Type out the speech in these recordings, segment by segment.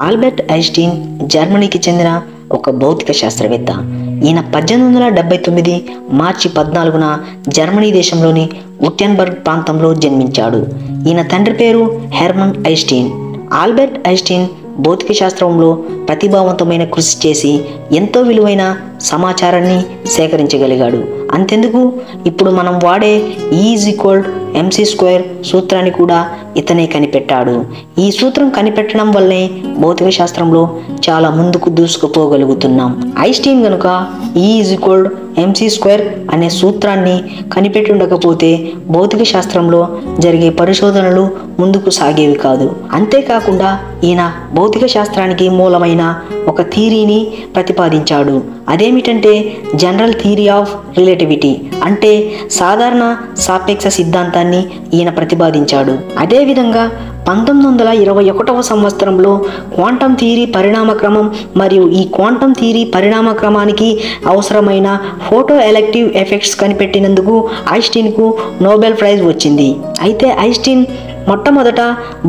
Albert Einstein జర్మనీకి చెందిన ఒక భౌతిక శాస్త్రవేత్త. ఈయన 1879 మార్చి 14న జర్మనీ దేశంలోని ఉట్టెన్బర్గ్ ప్రాంతంలో జన్మించాడు. ఈయన తండ్రి పేరు హెర్మన్ ఐన్స్టీన్. ఆల్బర్ట్ ఐన్స్టీన్ భౌతిక శాస్త్రంలో ప్రతిభావంతమైన కృషి చేసి ఎంతో విలువైన సమాచారాన్ని సేకరించగలిగాడు. అంతెందుకు, ఇప్పుడు మనం వాడే E=mc² సూత్రాన్ని కూడా ఇతనే కనిపెట్టాడు. ఈ సూత్రం కనిపెట్టడం వల్లే భౌతిక శాస్త్రంలో చాలా ముందుకు దూసుకుపోగలుగుతున్నాం. ఐన్స్టీన్ గనుక E=mc² అనే సూత్రాన్ని కనిపెట్టుండకపోతే భౌతిక శాస్త్రంలో జరిగే పరిశోధనలు ముందుకు సాగేవి కాదు. అంతేకాకుండా ఈయన భౌతిక శాస్త్రానికి మూలమైన ఒక థియరీని ప్రతిపాదించాడు. అదేమిటంటే జనరల్ థియరీ ఆఫ్ రిలేటివిటీ, అంటే సాధారణ సాపేక్ష సిద్ధాంతాన్ని ఈయన ప్రతిపాదించాడు. అదేవిధంగా 1921వ సంవత్సరంలో క్వాంటం థియరీ పరిణామక్రమం మరియు ఈ క్వాంటం థియరీ పరిణామక్రమానికి అవసరమైన ఫోటో ఎలెక్టివ్ ఎఫెక్ట్స్ కనిపెట్టినందుకు ఐన్స్టీన్కు నోబెల్ ప్రైజ్ వచ్చింది. అయితే ఐన్స్టీన్ మొట్టమొదట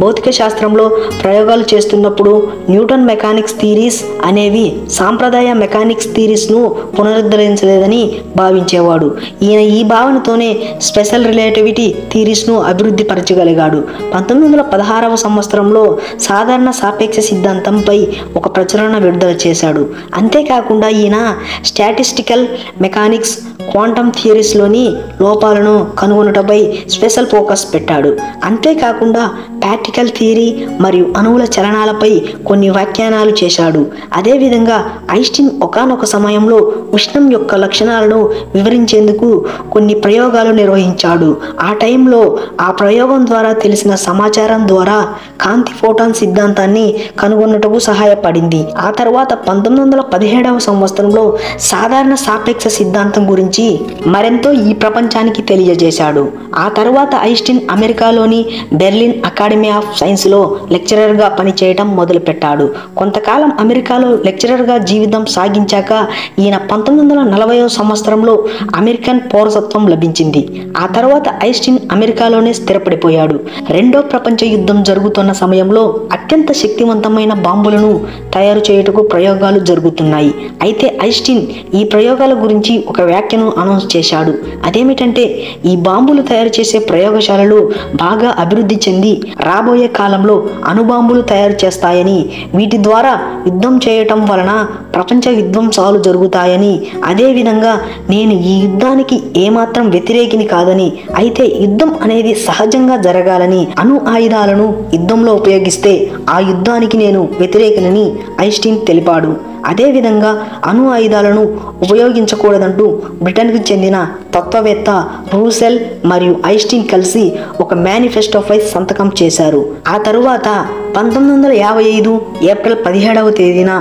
భౌతిక శాస్త్రంలో ప్రయోగాలు చేస్తున్నప్పుడు న్యూటన్ మెకానిక్స్ థియరీస్ అనేవి సాంప్రదాయ మెకానిక్స్ థియరీస్ను పునరుద్ధరించలేదని భావించేవాడు. ఈయన ఈ భావనతోనే స్పెషల్ రిలేటివిటీ థియరీస్ను అభివృద్ధి పరచగలిగాడు. 1916వ సంవత్సరంలో సాధారణ సాపేక్ష సిద్ధాంతంపై ఒక ప్రచురణ విడుదల చేశాడు. అంతేకాకుండా ఈయన స్టాటిస్టికల్ మెకానిక్స్, క్వాంటం థియరీస్లోని లోపాలను కనుగొనటపై స్పెషల్ ఫోకస్ పెట్టాడు. అంతేకాకుండా పార్టికల్ థియరీ మరియు అణువుల చలనాలపై కొన్ని వ్యాఖ్యానాలు చేశాడు. అదేవిధంగా ఐన్స్టీన్ ఒకానొక సమయంలో ఉష్ణం యొక్క లక్షణాలను వివరించేందుకు కొన్ని ప్రయోగాలు నిర్వహించాడు. ఆ టైంలో ఆ ప్రయోగం ద్వారా తెలిసిన సమాచారం ద్వారా కాంతి ఫోటాన్ సిద్ధాంతాన్ని కనుగొన్నటకు సహాయపడింది. ఆ తర్వాత 1917వ సంవత్సరంలో సాధారణ సాపేక్ష సిద్ధాంతం గురించి మరెంతో ఈ ప్రపంచానికి తెలియజేశాడు. ఆ తర్వాత ఐన్స్టీన్ అమెరికాలోని బెర్లిన్ అకాడమీ ఆఫ్ సైన్స్లో లెక్చరర్గా పనిచేయడం మొదలుపెట్టాడు. కొంతకాలం అమెరికాలో లెక్చరర్గా జీవితం సాగించాక ఈయన 1940వ సంవత్సరంలో అమెరికన్ పౌరసత్వం లభించింది. ఆ తర్వాత ఐన్స్టీన్ అమెరికాలోనే స్థిరపడిపోయాడు. రెండో ప్రపంచ యుద్ధం జరుగుతున్న సమయంలో అత్యంత శక్తివంతమైన బాంబులను తయారు చేయుటకు ప్రయోగాలు జరుగుతున్నాయి. అయితే ఐన్స్టీన్ ఈ ప్రయోగాల గురించి ఒక వ్యాఖ్యను అనౌన్స్ చేశాడు. అదేమిటంటే ఈ బాంబులు తయారు చేసే ప్రయోగశాలలు బాగా అభివృద్ధి చెంది రాబోయే కాలంలో అణుబాంబులు తయారు చేస్తాయని, వీటి ద్వారా యుద్ధం చేయటం వలన ప్రపంచ విధ్వంసాలు జరుగుతాయని, అదేవిధంగా నేను ఈ యుద్ధానికి ఏమాత్రం వ్యతిరేకిని కాదని, అయితే యుద్ధం అనేది సహజంగా జరగాలని, అణు ఆయుధాలను యుద్ధంలో ఉపయోగిస్తే ఆ యుద్ధానికి నేను వ్యతిరేకినని ఐన్స్టీన్ తెలిపాడు. అదేవిధంగా అణు ఆయుధాలను ఉపయోగించకూడదంటూ బ్రిటన్కి చెందిన తత్వవేత్త రూసెల్ మరియు ఐన్స్టీన్ కలిసి ఒక మేనిఫెస్టోపై సంతకం చేశారు. ఆ తరువాత 1955 ఏప్రిల్ 17వ తేదీన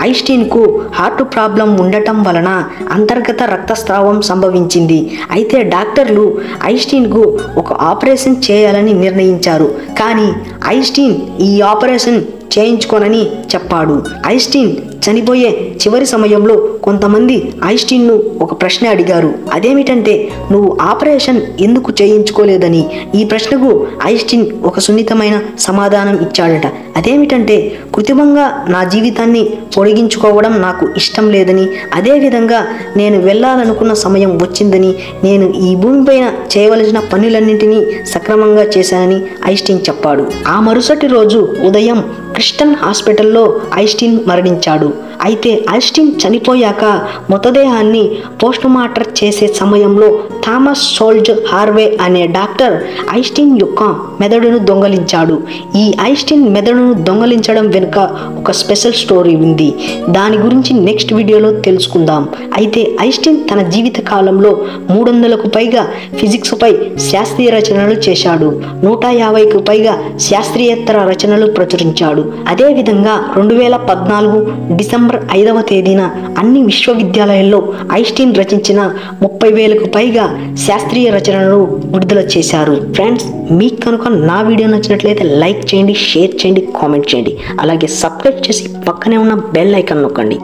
ఐన్స్టీన్కు హార్ట్ ప్రాబ్లం ఉండటం వలన అంతర్గత రక్తస్రావం సంభవించింది. అయితే డాక్టర్లు ఐన్స్టీన్కు ఒక ఆపరేషన్ చేయాలని నిర్ణయించారు. కానీ ఐన్స్టీన్ ఈ ఆపరేషన్ చేయించుకోనని చెప్పాడు. ఐన్స్టీన్ చనిపోయే చివరి సమయంలో కొంతమంది ఐన్స్టీన్ను ఒక ప్రశ్న అడిగారు. అదేమిటంటే, నువ్వు ఆపరేషన్ ఎందుకు చేయించుకోలేదని. ఈ ప్రశ్నకు ఐన్స్టీన్ ఒక సున్నితమైన సమాధానం ఇచ్చాడట. అదేమిటంటే, కృత్రిమంగా నా జీవితాన్ని పొడిగించుకోవడం నాకు ఇష్టం లేదని, అదేవిధంగా నేను వెళ్ళాలనుకున్న సమయం వచ్చిందని, నేను ఈ భూమిపైన చేయవలసిన పనులన్నింటినీ సక్రమంగా చేశానని ఐన్స్టీన్ చెప్పాడు. ఆ మరుసటి రోజు ఉదయం క్రిస్టన్ హాస్పిటల్లో ఐన్స్టీన్ మరణించాడు. అయితే ఐన్స్టీన్ చనిపోయాక మృతదేహాన్ని పోస్టుమార్టం చేసే సమయంలో థామస్ సోల్జ్ హార్వే అనే డాక్టర్ ఐన్స్టీన్ యొక్క మెదడును దొంగలించాడు. ఈ ఐన్స్టీన్ మెదడును దొంగలించడం వెనుక ఒక స్పెషల్ స్టోరీ ఉంది. దాని గురించి నెక్స్ట్ వీడియోలో తెలుసుకుందాం. అయితే ఐన్స్టీన్ తన జీవిత కాలంలో 300కు పైగా ఫిజిక్స్పై శాస్త్రీయ రచనలు చేశాడు. 150కు పైగా శాస్త్రీయేతర రచనలు ప్రచురించాడు. అదేవిధంగా 2014 డిసెంబర్ 5వ తేదీన అన్ని విశ్వవిద్యాలయాల్లో ఐన్స్టీన్ రచించిన 30,000కు పైగా శాస్త్రీయ రచనలను విడుదల చేశారు. ఫ్రెండ్స్, మీకు కనుక నా వీడియో నచ్చినట్లయితే లైక్ చేయండి, షేర్ చేయండి, కామెంట్ చేయండి. అలాగే సబ్స్క్రైబ్ చేసి పక్కనే ఉన్న బెల్ ఐకాన్ నొక్కండి.